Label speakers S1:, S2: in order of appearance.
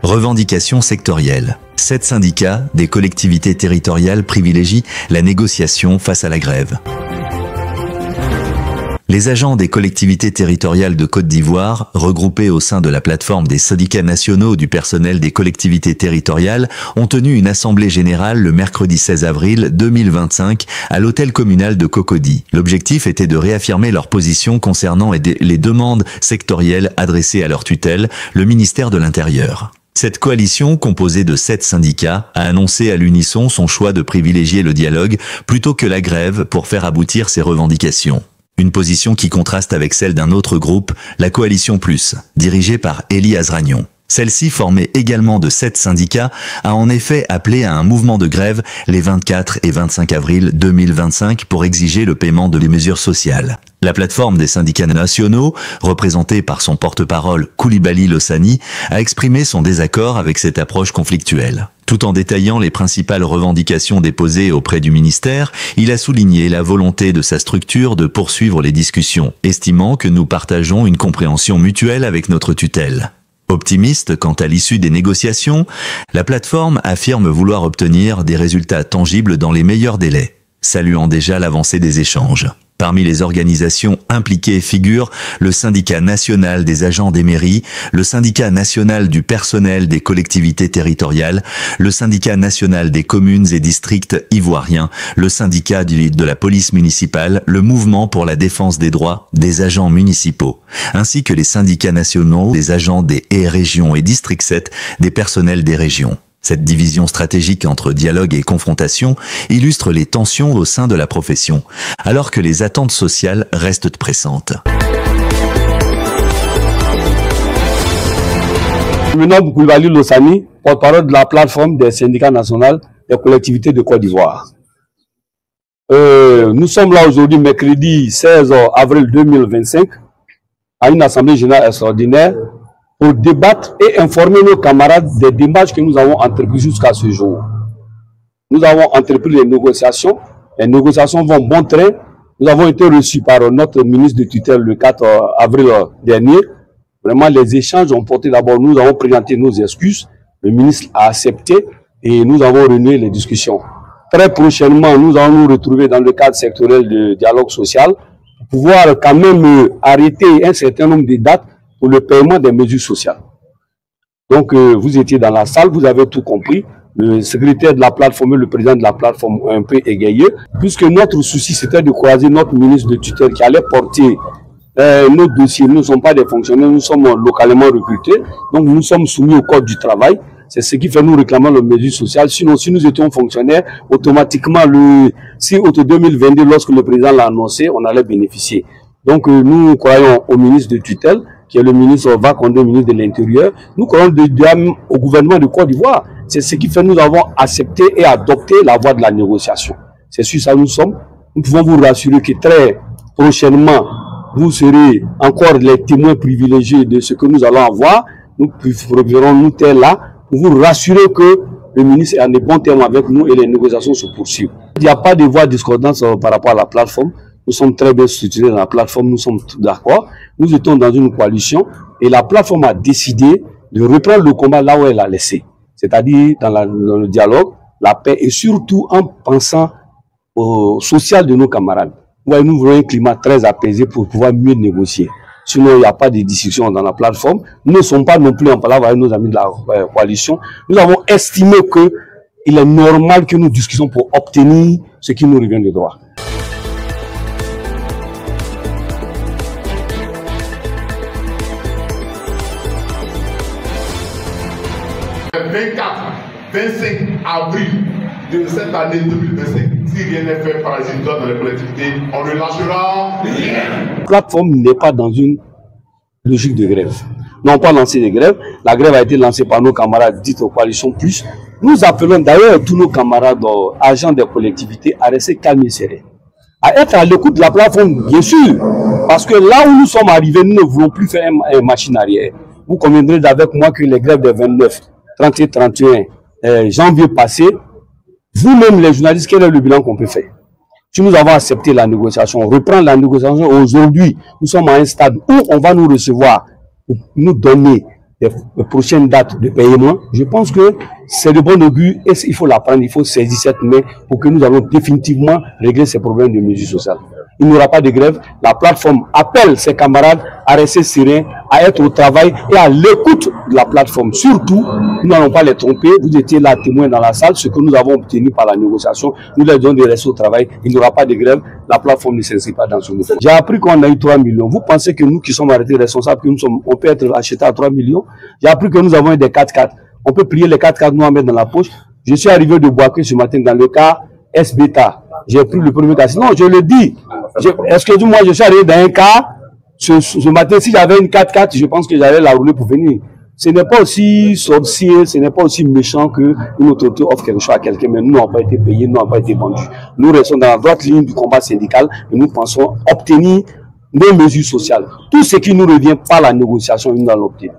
S1: Revendications sectorielles. 7 syndicats des collectivités territoriales privilégient la négociation face à la grève. Les agents des collectivités territoriales de Côte d'Ivoire, regroupés au sein de la plateforme des syndicats nationaux du personnel des collectivités territoriales, ont tenu une assemblée générale le mercredi 16 avril 2025 à l'hôtel communal de Cocody. L'objectif était de réaffirmer leur position concernant les demandes sectorielles adressées à leur tutelle, le ministère de l'Intérieur. Cette coalition, composée de 7 syndicats, a annoncé à l'unisson son choix de privilégier le dialogue plutôt que la grève pour faire aboutir ses revendications. Une position qui contraste avec celle d'un autre groupe, la Coalition Plus, dirigée par Elie Azragnon. Celle-ci, formée également de 7 syndicats, a en effet appelé à un mouvement de grève les 24 et 25 avril 2025 pour exiger le paiement de mesures sociales. La plateforme des syndicats nationaux, représentée par son porte-parole Koulibaly Lossani, a exprimé son désaccord avec cette approche conflictuelle. Tout en détaillant les principales revendications déposées auprès du ministère, il a souligné la volonté de sa structure de poursuivre les discussions, estimant que nous partageons une compréhension mutuelle avec notre tutelle. Optimiste quant à l'issue des négociations, la plateforme affirme vouloir obtenir des résultats tangibles dans les meilleurs délais, saluant déjà l'avancée des échanges. Parmi les organisations impliquées figurent le syndicat national des agents des mairies, le syndicat national du personnel des collectivités territoriales, le syndicat national des communes et districts ivoiriens, le syndicat de la police municipale, le mouvement pour la défense des droits des agents municipaux, ainsi que les syndicats nationaux des agents des régions et district 7 des personnels des régions. Cette division stratégique entre dialogue et confrontation illustre les tensions au sein de la profession, alors que les attentes sociales restent pressantes.
S2: Maintenant, Koulibaly Lossani, porte-parole de la plateforme des syndicats nationaux des collectivités de Côte d'Ivoire. Nous sommes là aujourd'hui, mercredi 16 avril 2025, à une assemblée générale extraordinaire, pour débattre et informer nos camarades des démarches que nous avons entreprises jusqu'à ce jour. Nous avons entrepris les négociations vont bon train. Nous avons été reçus par notre ministre de tutelle le 4 avril dernier. Vraiment, les échanges ont porté d'abord, nous avons présenté nos excuses, le ministre a accepté et nous avons renoué les discussions. Très prochainement, nous allons nous retrouver dans le cadre sectoriel de dialogue social pour pouvoir quand même arrêter un certain nombre de dates pour le paiement des mesures sociales. Donc, vous étiez dans la salle, vous avez tout compris. Le secrétaire de la plateforme et le président de la plateforme ont un peu égayé, puisque notre souci, c'était de croiser notre ministre de tutelle qui allait porter nos dossiers. Nous ne sommes pas des fonctionnaires, nous sommes localement recrutés, donc nous sommes soumis au code du travail. C'est ce qui fait nous réclamer les mesures sociales. Sinon, si nous étions fonctionnaires, automatiquement, le 6 août 2022, lorsque le président l'a annoncé, on allait bénéficier. Donc, nous croyons au ministre de tutelle, qui est le ministre Vakonde, ministre de l'Intérieur. Nous croyons au gouvernement de Côte d'Ivoire. C'est ce qui fait que nous avons accepté et adopté la voie de la négociation. C'est sur ça que nous sommes. Nous pouvons vous rassurer que très prochainement, vous serez encore les témoins privilégiés de ce que nous allons avoir. Nous préférons nous taire là pour vous rassurer que le ministre est en de bons termes avec nous et les négociations se poursuivent. Il n'y a pas de voie discordante par rapport à la plateforme. Nous sommes très bien structurés dans la plateforme, nous sommes tous d'accord. Nous étions dans une coalition et la plateforme a décidé de reprendre le combat là où elle a laissé. C'est-à-dire dans le dialogue, la paix et surtout en pensant au social de nos camarades. Nous voulons un climat très apaisé pour pouvoir mieux négocier. Sinon, il n'y a pas de discussion dans la plateforme. Nous ne sommes pas non plus en palabre avec nos amis de la coalition. Nous avons estimé qu'il est normal que nous discutions pour obtenir ce qui nous revient de droit.
S3: Le 24-25 avril de cette année 2025, si rien n'est fait par les citoyens dans les collectivités, on ne lâchera rien.
S2: La plateforme n'est pas dans une logique de grève. Nous n'avons pas lancé de grève. La grève a été lancée par nos camarades dites aux coalitions plus. Nous appelons d'ailleurs tous nos camarades agents des collectivités à rester calmes et sereins. À être à l'écoute de la plateforme, bien sûr. Parce que là où nous sommes arrivés, nous ne voulons plus faire une machine arrière. Vous conviendrez avec moi que les grèves des 29, 30 et 31 janvier passé, vous-même les journalistes, quel est le bilan qu'on peut faire? Si nous avons accepté la négociation, on reprend la négociation aujourd'hui, nous sommes à un stade où on va nous recevoir, pour nous donner les prochaines dates de paiement, je pense que c'est de bon augure et il faut la prendre, il faut saisir cette main pour que nous allons définitivement régler ces problèmes de mesures sociales. Il n'y aura pas de grève. La plateforme appelle ses camarades à rester sereins, à être au travail et à l'écoute de la plateforme. Surtout, nous n'allons pas les tromper. Vous étiez là témoins dans la salle. Ce que nous avons obtenu par la négociation, nous leur donnons de rester au travail. Il n'y aura pas de grève. La plateforme ne s'inscrit pas dans ce mouvement. J'ai appris qu'on a eu 3 millions. Vous pensez que nous qui sommes arrêtés responsables, que on peut être achetés à 3 millions? J'ai appris que nous avons eu des 4x4. On peut plier les 4x4, nous en mettre dans la poche. Je suis arrivé de Boaké ce matin dans le cas S-Beta. J'ai pris le premier cas. Non, je le dis. Excusez-moi, je suis arrivé dans un cas. Ce matin, si j'avais une 4x4, je pense que j'allais la rouler pour venir. Ce n'est pas aussi sorcier, ce n'est pas aussi méchant qu'une autorité offre quelque chose à quelqu'un, mais nous n'avons pas été payés, nous n'avons pas été vendus. Nous restons dans la droite ligne du combat syndical et nous pensons obtenir nos mesures sociales. Tout ce qui nous revient par la négociation, nous allons l'obtenir.